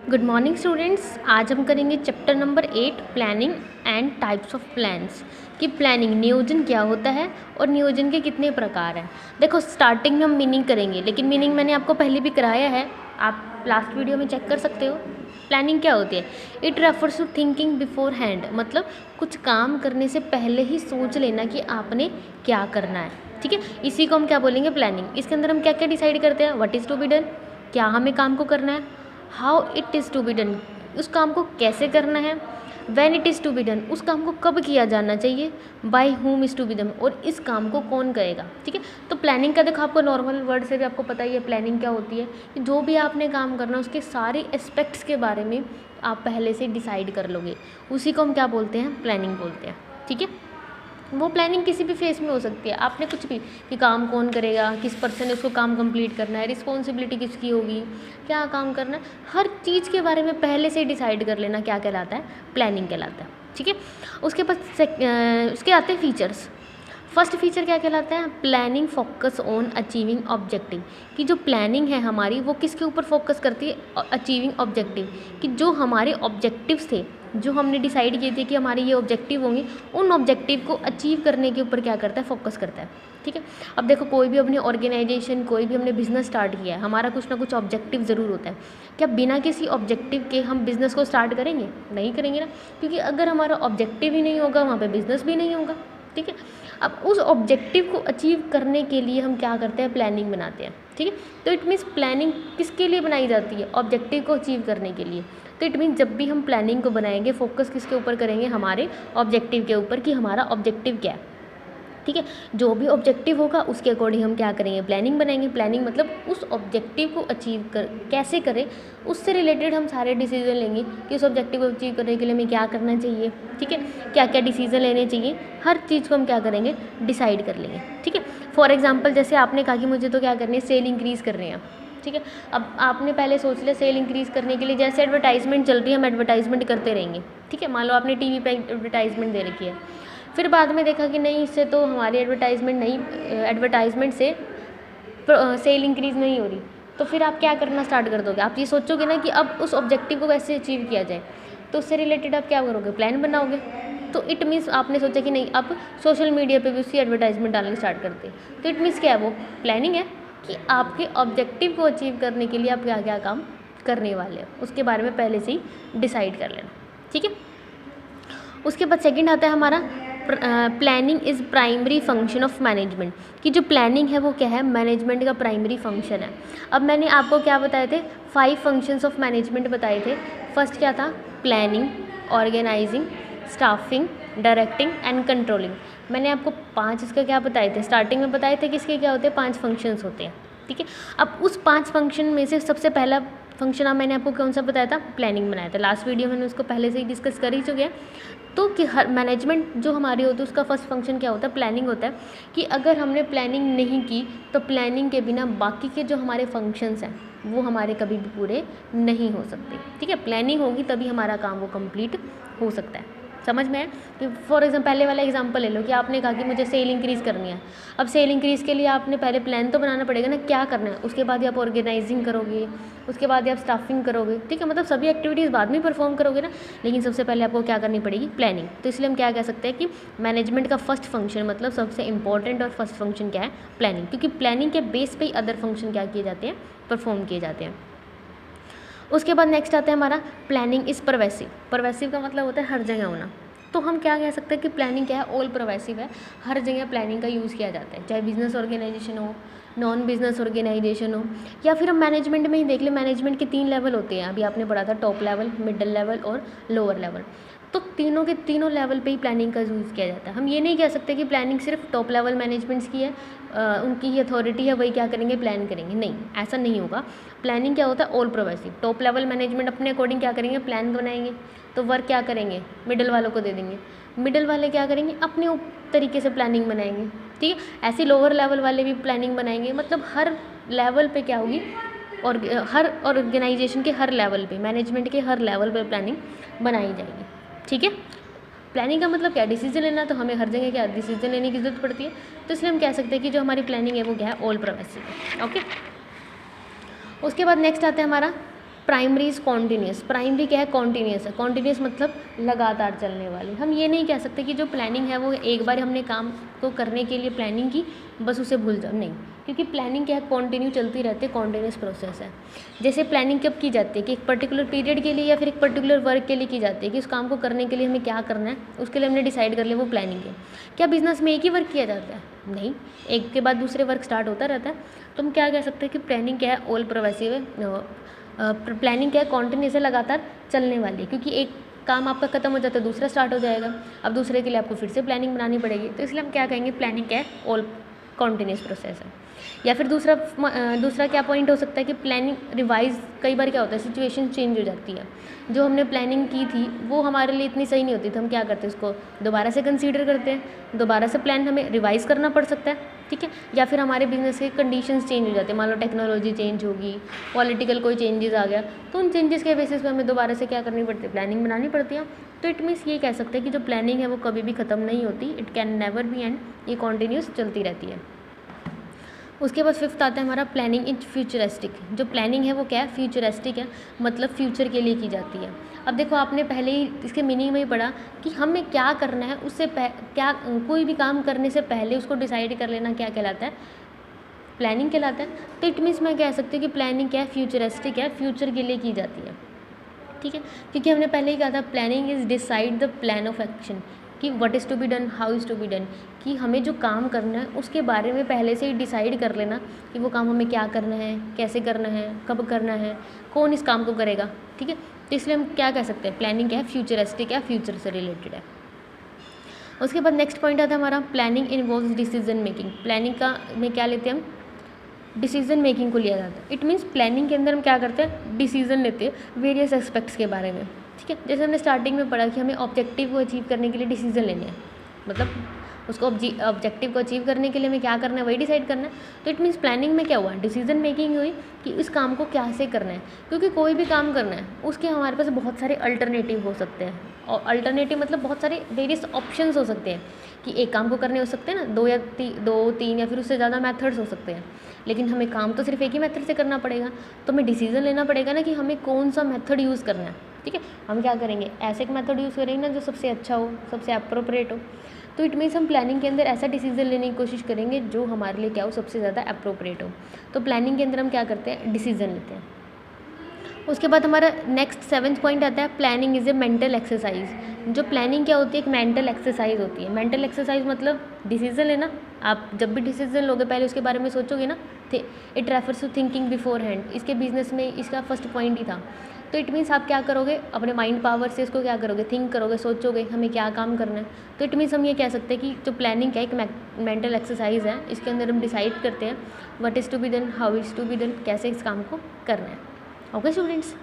Good morning students. आज हम करेंगे chapter number 8 planning and types of plans कि प्लानिंग नियोजन क्या होता है और नियोजन के कितने प्रकार हैं। देखो स्टार्टिंग में हम मीनिंग करेंगे, लेकिन मीनिंग मैंने आपको पहले भी कराया है, आप लास्ट वीडियो में चेक कर सकते हो। प्लानिंग क्या होती है? It refers to thinking beforehand, मतलब कुछ काम करने से पहले ही सोच लेना कि आपने क्या करना है। ठीक है, इसी को हम क्या बोलेंगे? प्लानिंग। इसके अंदर हम क्या क्या डिसाइड करते हैं? What is to be done, क्या हमें काम को करना है, how it is to be done, उस काम को कैसे करना है, when it is to be done, उस काम को कब किया जाना चाहिए, by whom is to be done, और इस काम को कौन करेगा। ठीक है, तो प्लानिंग का देखो आपको नॉर्मल वर्ड से भी आपको पता ही है प्लानिंग क्या होती है कि जो भी आपने काम करना उसके सारे एस्पेक्ट्स के बारे में आप पहले से डिसाइड कर लोगे, उसी को हम क्या बोलते हैं? प्लानिंग बोलते हैं। ठीक है, वो प्लानिंग किसी भी फेस में हो सकती है। आपने कुछ भी कि काम कौन करेगा, किस पर्सन ने उसको काम कंप्लीट करना है, रिस्पॉन्सिबिलिटी किसकी होगी, क्या काम करना है, हर चीज़ के बारे में पहले से डिसाइड कर लेना क्या कहलाता है? प्लानिंग कहलाता है। ठीक है, उसके बाद उसके आते हैं फीचर्स। फर्स्ट फीचर क्या कहलाता है? Planning focus on achieving objective, कि जो प्लानिंग है हमारी वो किसके ऊपर फोकस करती है? अचीविंग ऑब्जेक्टिव, कि जो हमारे ऑब्जेक्टिव्स थे, जो हमने डिसाइड किए थे कि हमारे ये ऑब्जेक्टिव होंगे, उन ऑब्जेक्टिव को अचीव करने के ऊपर क्या करता है? फोकस करता है। ठीक है, अब देखो कोई भी अपनी ऑर्गेनाइजेशन, कोई भी हमने बिजनेस स्टार्ट किया है, हमारा कुछ ना कुछ ऑब्जेक्टिव ज़रूर होता है। क्या बिना किसी ऑब्जेक्टिव के हम बिज़नेस को स्टार्ट करेंगे? नहीं करेंगे ना, क्योंकि अगर हमारा ऑब्जेक्टिव ही नहीं होगा वहाँ पे बिज़नेस भी नहीं होगा। ठीक है, अब उस ऑब्जेक्टिव को अचीव करने के लिए हम क्या करते हैं? प्लानिंग बनाते हैं। ठीक है, तो इट मीन्स प्लानिंग किसके लिए बनाई जाती है? ऑब्जेक्टिव को अचीव करने के लिए। तो इट मीन्स जब भी हम प्लानिंग को बनाएंगे फोकस किसके ऊपर करेंगे? हमारे ऑब्जेक्टिव के ऊपर, कि हमारा ऑब्जेक्टिव क्या है। ठीक है, जो भी ऑब्जेक्टिव होगा उसके अकॉर्डिंग हम क्या करेंगे? प्लानिंग बनाएंगे। प्लानिंग मतलब उस ऑब्जेक्टिव को अचीव कर कैसे करें, उससे रिलेटेड हम सारे डिसीजन लेंगे कि उस ऑब्जेक्टिव को अचीव करने के लिए हमें क्या करना चाहिए। ठीक है, क्या क्या डिसीजन लेने चाहिए, हर चीज़ को हम क्या करेंगे? डिसाइड कर लेंगे। ठीक है, फॉर एग्जाम्पल जैसे आपने कहा कि मुझे तो क्या करनी है? सेल इंक्रीज़ कर रहे हैं। ठीक है, अब आपने पहले सोच लिया सेल इंक्रीज़ करने के लिए, जैसे एडवर्टाइजमेंट चल रही है हम एडवर्टाइजमेंट करते रहेंगे। ठीक है, मान लो आपने टीवी पे एडवर्टाइजमेंट दे रखी है, फिर बाद में देखा कि नहीं, इससे तो हमारी एडवर्टाइजमेंट से सेल इंक्रीज़ नहीं हो रही, तो फिर आप क्या करना स्टार्ट कर दोगे? आप ये सोचोगे ना कि अब उस ऑब्जेक्टिव को कैसे अचीव किया जाए, तो उससे रिलेटेड आप क्या करोगे? प्लान बनाओगे। तो इट मीन्स आपने सोचा कि नहीं अब सोशल मीडिया पे भी उसकी एडवर्टाइजमेंट डालना स्टार्ट करते, तो इट मीन्स क्या है? वो प्लानिंग है कि आपके ऑब्जेक्टिव को अचीव करने के लिए आप क्या क्या काम करने वाले हो, उसके बारे में पहले से ही डिसाइड कर लेना। ठीक है, उसके बाद सेकंड आता है हमारा planning is primary function of management, कि जो प्लानिंग है वो क्या है? मैनेजमेंट का प्राइमरी फंक्शन है। अब मैंने आपको क्या बताए थे? 5 फंक्शंस ऑफ मैनेजमेंट बताए थे। फर्स्ट क्या था? Planning, organising, staffing, directing and controlling. मैंने आपको 5 इसका क्या बताए थे? स्टार्टिंग में बताए थे कि इसके क्या होते हैं? 5 फंक्शंस होते हैं। ठीक है, अब उस 5 फंक्शन में से सबसे पहला फंक्शन अब मैंने आपको कौन सा बताया था? प्लानिंग बनाया था। लास्ट वीडियो में मैंने उसको पहले से ही डिस्कस कर ही चुके हैं। तो कि हर मैनेजमेंट जो हमारी होती है उसका फर्स्ट फंक्शन क्या होता है? प्लानिंग होता है, कि अगर हमने प्लानिंग नहीं की तो प्लानिंग के बिना बाकी के जो हमारे फंक्शंस हैं वो हमारे कभी भी पूरे नहीं हो सकते। ठीक है, प्लानिंग होगी तभी हमारा काम वो कंप्लीट हो सकता है। समझ में है? कि फॉर एग्जाम्पल पहले वाला एग्जांपल ले लो कि आपने कहा कि मुझे सेल इंक्रीज़ करनी है। अब सेल इंक्रीज़ के लिए आपने पहले प्लान तो बनाना पड़ेगा ना, क्या करना है, उसके बाद ही आप ऑर्गेनाइजिंग करोगे, उसके बाद ही आप स्टाफिंग करोगे। ठीक है, मतलब सभी एक्टिविटीज़ बाद में परफॉर्म करोगे ना, लेकिन सबसे पहले आपको क्या करनी पड़ेगी? प्लानिंग। तो इसलिए हम क्या कह सकते हैं कि मैनेजमेंट का फर्स्ट फंक्शन, मतलब सबसे इंपॉर्टेंट और फर्स्ट फंक्शन क्या है? प्लानिंग, क्योंकि प्लानिंग के बेस पे ही अदर फंक्शन क्या किए जाते हैं? परफॉर्म किए जाते हैं। उसके बाद नेक्स्ट आता है हमारा प्लानिंग इज़ परवेसिव। परवेसिव का मतलब होता है हर जगह होना। तो हम क्या कह सकते हैं कि प्लानिंग क्या है? ऑल परवेसिव है, हर जगह प्लानिंग का यूज़ किया जाता है, चाहे बिजनेस ऑर्गेनाइजेशन हो, नॉन बिजनेस ऑर्गेनाइजेशन हो, या फिर हम मैनेजमेंट में ही देख लें। मैनेजमेंट के 3 लेवल होते हैं, अभी आपने पढ़ा था, टॉप लेवल, मिडिल लेवल और लोअर लेवल। तो तीनों के तीनों लेवल पे ही प्लानिंग का यूज़ किया जाता है। हम ये नहीं कह सकते कि प्लानिंग सिर्फ टॉप लेवल मैनेजमेंट्स की है, उनकी ही अथॉरिटी है, वही क्या करेंगे? प्लान करेंगे। नहीं, ऐसा नहीं होगा। प्लानिंग क्या होता है? All pervasive. Top level management अपने अकॉर्डिंग क्या करेंगे? प्लान बनाएंगे, तो वर्क क्या करेंगे? मिडिल वालों को दे देंगे। मिडिल वाले क्या करेंगे? अपने तरीके से प्लानिंग बनाएंगे। ठीक है, ऐसे लोअर लेवल वाले भी प्लानिंग बनाएंगे। मतलब हर लेवल पे क्या होगी? और हर ऑर्गेनाइजेशन के हर लेवल पे, मैनेजमेंट के हर लेवल पे प्लानिंग बनाई जाएगी। ठीक है, प्लानिंग का मतलब क्या? डिसीजन लेना। तो हमें हर जगह क्या डिसीजन लेने की ज़रूरत पड़ती है, तो इसलिए हम कह सकते हैं कि जो हमारी प्लानिंग है वो क्या है? ऑल परवेसिव है। ओके, उसके बाद नेक्स्ट आता है हमारा प्राइमरी इज़ कॉन्टीन्यूस। प्राइमरी क्या है? कॉन्टीन्यूस है। कॉन्टीन्यूस मतलब लगातार चलने वाली। हम ये नहीं कह सकते कि जो प्लानिंग है वो एक बार हमने काम को करने के लिए प्लानिंग की, बस उसे भूल जाओ, नहीं, क्योंकि प्लानिंग क्या है? कॉन्टिन्यू चलती रहती है, कॉन्टीन्यूस प्रोसेस है। जैसे प्लानिंग कब की जाती है कि एक पर्टिकुलर पीरियड के लिए या फिर एक पर्टिकुलर वर्क के लिए की जाती है कि उस काम को करने के लिए हमें क्या करना है, उसके लिए हमने डिसाइड कर लिया, वो प्लानिंग है। क्या बिजनेस में एक ही वर्क किया जाता है? नहीं, एक के बाद दूसरे वर्क स्टार्ट होता रहता है। तो हम क्या कह सकते हैं कि प्लानिंग क्या है? ऑल प्रोग्रेसिव है। प्लानिंग क्या है? कॉन्टिन्यूस है, लगातार चलने वाली है, क्योंकि एक काम आपका खत्म हो जाता है, दूसरा स्टार्ट हो जाएगा। अब दूसरे के लिए आपको फिर से प्लानिंग बनानी पड़ेगी। तो इसलिए हम क्या कहेंगे? प्लानिंग क्या है? ऑल कॉन्टिन्यूस प्रोसेस है। या फिर दूसरा क्या पॉइंट हो सकता है कि प्लानिंग रिवाइज, कई बार क्या होता है सिचुएशन चेंज हो जाती है, जो हमने प्लानिंग की थी वो हमारे लिए इतनी सही नहीं होती, तो हम क्या करते हैं उसको दोबारा से कंसीडर करते हैं, दोबारा से प्लान हमें रिवाइज करना पड़ सकता है, ठीक है। या फिर हमारे बिजनेस के कंडीशंस चेंज हो जाते हैं, मान लो टेक्नोलॉजी चेंज होगी, पॉलिटिकल कोई चेंजेस आ गया, तो उन चेंजेस के बेसिस पे हमें दोबारा से क्या करनी पड़ती है? प्लानिंग बनानी पड़ती है। तो इट मीन्स ये कह सकते हैं कि जो प्लानिंग है वो कभी भी ख़त्म नहीं होती, it can never be and, ये कॉन्टीन्यूस चलती रहती है। उसके बाद फिफ्थ आता है हमारा प्लानिंग इन फ्यूचरिस्टिक। जो प्लानिंग है वो क्या है? फ्यूचरिस्टिक है, मतलब फ्यूचर के लिए की जाती है। अब देखो आपने पहले ही इसके मीनिंग में ही पढ़ा कि हमें क्या करना है, उससे क्या कोई भी काम करने से पहले उसको डिसाइड कर लेना क्या कहलाता है? प्लानिंग कहलाता है। तो इट मीन्स मैं कह सकती हूँ कि प्लानिंग क्या है? फ्यूचरिस्टिक है, फ्यूचर के लिए की जाती है, ठीक है। क्योंकि हमने पहले ही कहा था planning is decide the plan of action, कि what is to be done, how is to be done, कि हमें जो काम करना है उसके बारे में पहले से ही डिसाइड कर लेना कि वो काम हमें क्या करना है, कैसे करना है, कब करना है, कौन इस काम को करेगा, ठीक है। तो इसलिए हम क्या कह सकते हैं? प्लानिंग क्या है? फ्यूचरिस्टिक है, फ्यूचर से रिलेटेड है। उसके बाद नेक्स्ट पॉइंट आता है हमारा planning involves decision making. Planning का में क्या लेते हैं हम? डिसीजन मेकिंग को लिया जाता है। इट मीन्स प्लानिंग के अंदर हम क्या करते हैं? डिसीजन लेते हैं वेरियस एस्पेक्ट्स के बारे में, ठीक है। जैसे हमने स्टार्टिंग में पढ़ा कि हमें ऑब्जेक्टिव को अचीव करने के लिए डिसीजन लेने हैं, मतलब उसको ऑब्जेक्टिव को अचीव करने के लिए हमें क्या करना है वही डिसाइड करना है। तो इट मीन्स प्लानिंग में क्या हुआ? डिसीजन मेकिंग हुई कि इस काम को कैसे करना है, क्योंकि कोई भी काम करना है उसके हमारे पास बहुत सारे अल्टरनेटिव हो सकते हैं, और अल्टरनेटिव मतलब बहुत सारे वेरियस ऑप्शंस हो सकते हैं कि एक काम को करने हो सकते हैं ना, दो तीन या फिर उससे ज़्यादा मेथड्स हो सकते हैं, लेकिन हमें काम तो सिर्फ एक ही मेथड से करना पड़ेगा। तो हमें डिसीजन लेना पड़ेगा ना कि हमें कौन सा मेथड यूज़ करना है, ठीक है। हम क्या करेंगे? ऐसे एक मेथड यूज़ करेंगे ना जो सबसे अच्छा हो, सबसे अप्रोप्रिएट हो। तो इट मीन्स हम प्लानिंग के अंदर ऐसा डिसीजन लेने की कोशिश करेंगे जो हमारे लिए क्या हो, सबसे ज़्यादा अप्रोप्रिएट हो। तो प्लानिंग के अंदर हम क्या करते हैं? डिसीजन लेते हैं। उसके बाद हमारा नेक्स्ट 7th पॉइंट आता है planning is a mental exercise. जो प्लानिंग क्या होती है? एक मेंटल एक्सरसाइज होती है। मेंटल एक्सरसाइज मतलब डिसीजन लेना। आप जब भी डिसीजन लोगे पहले उसके बारे में सोचोगे ना, it refers to thinking beforehand. इसके बिजनेस में इसका फर्स्ट पॉइंट ही था। तो इट मीन्स आप क्या करोगे? अपने माइंड पावर से इसको क्या करोगे? थिंक करोगे, सोचोगे हमें क्या काम करना है। तो इट मीन्स हम ये कह सकते हैं कि जो प्लानिंग है एक मेंटल एक्सरसाइज है। इसके अंदर हम डिसाइड करते हैं what is to be done, how is to be done, कैसे इस काम को करना है। Okay students.